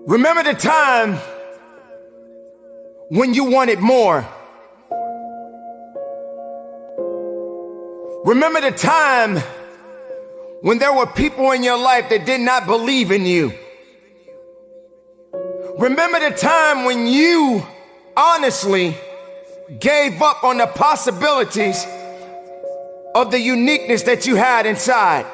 Remember the time when you wanted more. Remember the time when there were people in your life that did not believe in you. Remember the time when you honestly gave up on the possibilities of the uniqueness that you had inside.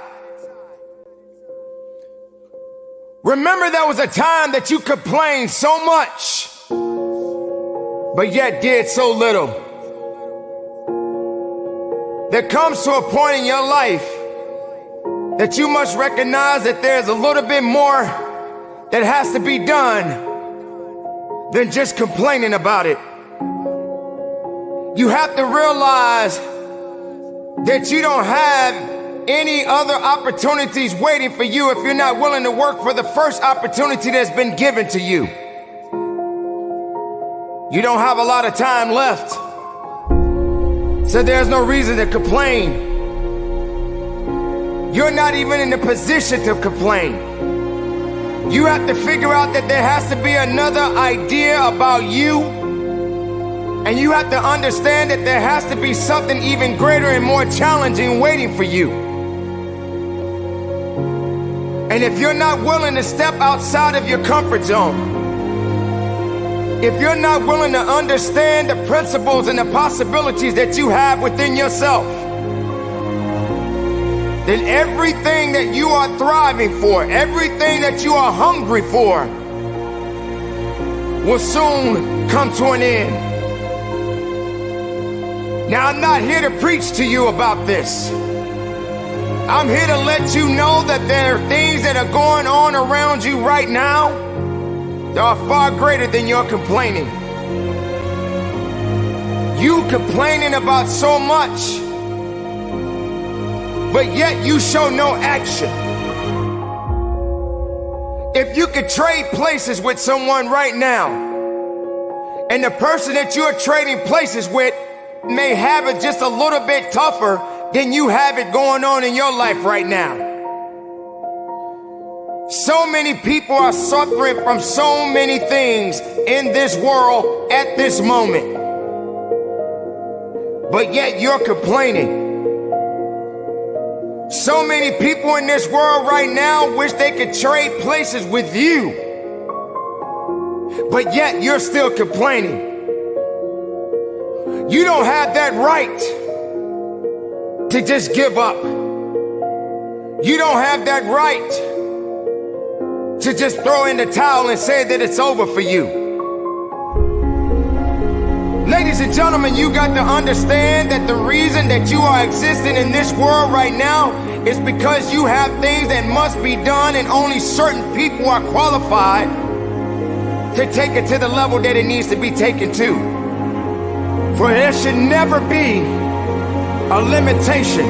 Remember there was a time that you complained so much, but yet did so little. There comes to a point in your life that you must recognize that there's a little bit more that has to be done than just complaining about it. You have to realize that you don't have any other opportunities waiting for you if you're not willing to work for the first opportunity that's been given to you. You don't have a lot of time left, so there's no reason to complain. You're not even in the position to complain. You have to figure out that there has to be another idea about you, and you have to understand that there has to be something even greater and more challenging waiting for you. And if you're not willing to step outside of your comfort zone, if you're not willing to understand the principles and the possibilities that you have within yourself, then everything that you are thriving for, everything that you are hungry for, will soon come to an end. Now, I'm not here to preach to you about this. I'm here to let you know that there are things that are going on around you right now that are far greater than your complaining. You complaining about so much, but yet you show no action. If you could trade places with someone right now, and the person that you're trading places with may have it just a little bit tougher than you have it going on in your life right now. So many people are suffering from so many things in this world at this moment, but yet you're complaining. So many people in this world right now wish they could trade places with you, but yet you're still complaining. You don't have that right to just give up. You don't have that right to just throw in the towel and say that it's over for you. Ladies and gentlemen, you got to understand that the reason that you are existing in this world right now is because you have things that must be done, and only certain people are qualified to take it to the level that it needs to be taken to. For there should never be a limitation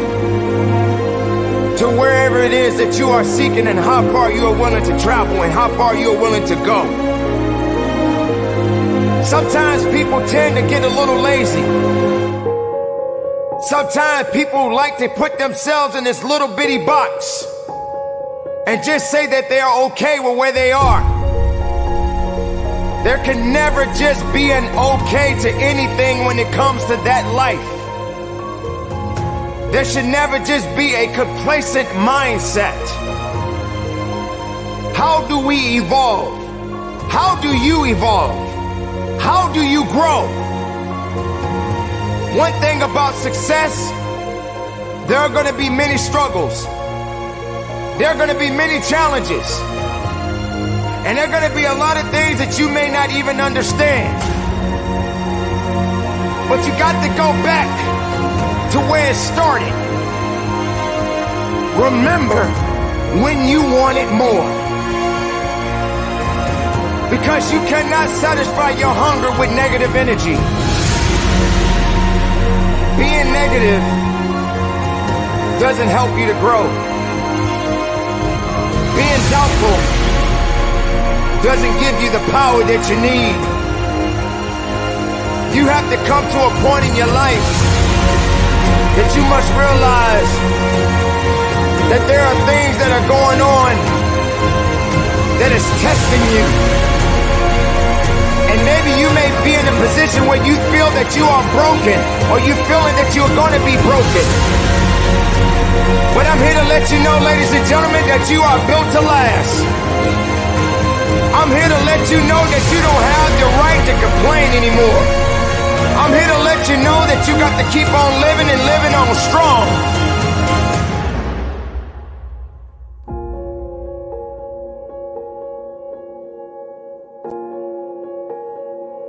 to wherever it is that you are seeking, and how far you are willing to travel, and how far you are willing to go. Sometimes people tend to get a little lazy. Sometimes people like to put themselves in this little bitty box and just say that they are okay with where they are. There can never just be an okay to anything when it comes to that life. There should never just be a complacent mindset. How do we evolve? How do you evolve? How do you grow? One thing about success, there are going to be many struggles. There are going to be many challenges. And there are going to be a lot of things that you may not even understand. But you got to go back to where it started. Remember when you wanted more. Because you cannot satisfy your hunger with negative energy. Being negative doesn't help you to grow. Being doubtful doesn't give you the power that you need. You have to come to a point in your life that you must realize that there are things that are going on that is testing you. And maybe you may be in a position where you feel that you are broken, or you feeling that you're going to be broken. But I'm here to let you know, ladies and gentlemen, that you are built to last. I'm here to let you know that you don't have the right to complain anymore. I'm here to let you know that you got to keep on living and living on strong.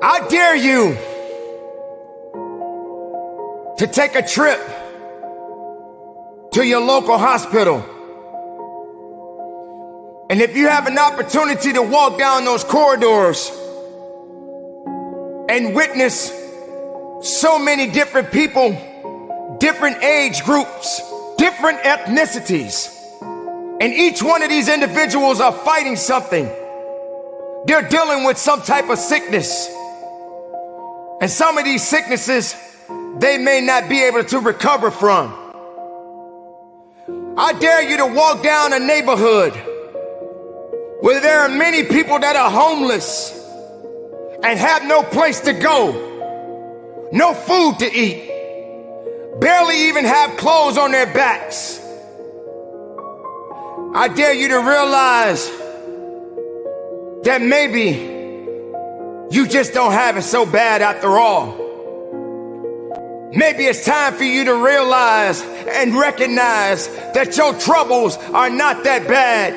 I dare you to take a trip to your local hospital. And if you have an opportunity to walk down those corridors and witness so many different people, different age groups, different ethnicities, and each one of these individuals are fighting something. They're dealing with some type of sickness. And some of these sicknesses, they may not be able to recover from. I dare you to walk down a neighborhood where there are many people that are homeless and have no place to go, no food to eat, barely even have clothes on their backs. I dare you to realize that maybe you just don't have it so bad after all. Maybe it's time for you to realize and recognize that your troubles are not that bad.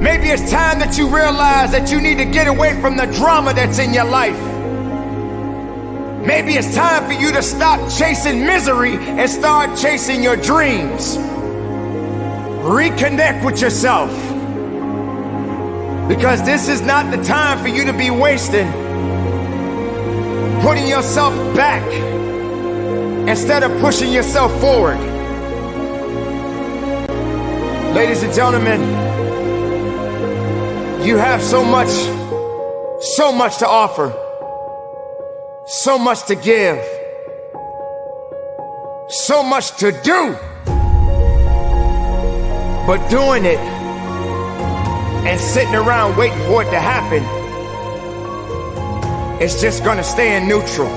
Maybe it's time that you realize that you need to get away from the drama that's in your life. Maybe it's time for you to stop chasing misery and start chasing your dreams. Reconnect with yourself. Because this is not the time for you to be wasting, putting yourself back instead of pushing yourself forward. Ladies and gentlemen, you have so much to offer, so much to give, so much to do. But doing it and sitting around waiting for it to happen, it's just gonna stay in neutral.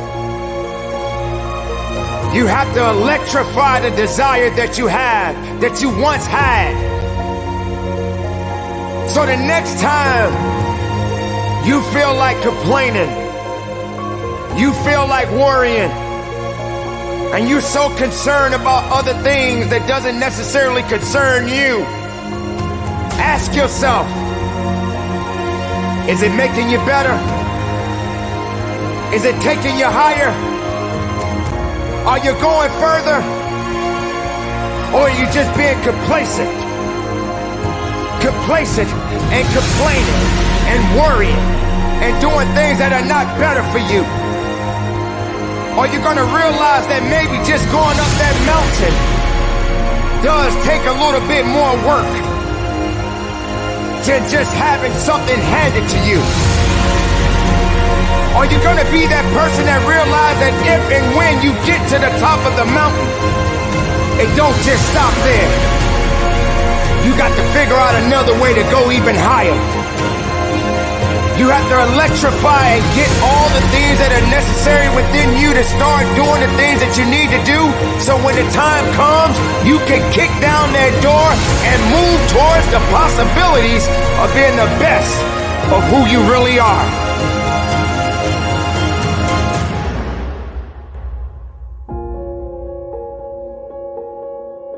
You have to electrify the desire that you have, that you once had. So the next time you feel like complaining, you feel like worrying, and you're so concerned about other things that doesn't necessarily concern you, ask yourself, is it making you better? Is it taking you higher? Are you going further? Or are you just being complacent? Complacent and complaining and worrying and doing things that are not better for you? Are you gonna realize that maybe just going up that mountain does take a little bit more work than just having something handed to you? Are you gonna be that person that realizes that if and when you get to the top of the mountain, it don't just stop there? You got to figure out another way to go even higher. You have to electrify and get all the things that are necessary within you to start doing the things that you need to do, so when the time comes, you can kick down that door and move towards the possibilities of being the best of who you really are.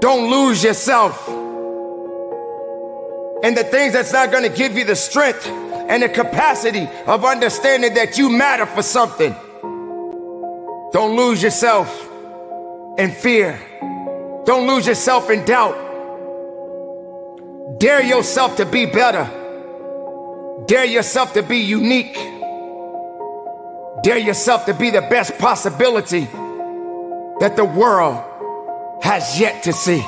Don't lose yourself in the things that's not going to give you the strength and the capacity of understanding that you matter for something. Don't lose yourself in fear. Don't lose yourself in doubt. Dare yourself to be better. Dare yourself to be unique. Dare yourself to be the best possibility that the world has yet to see.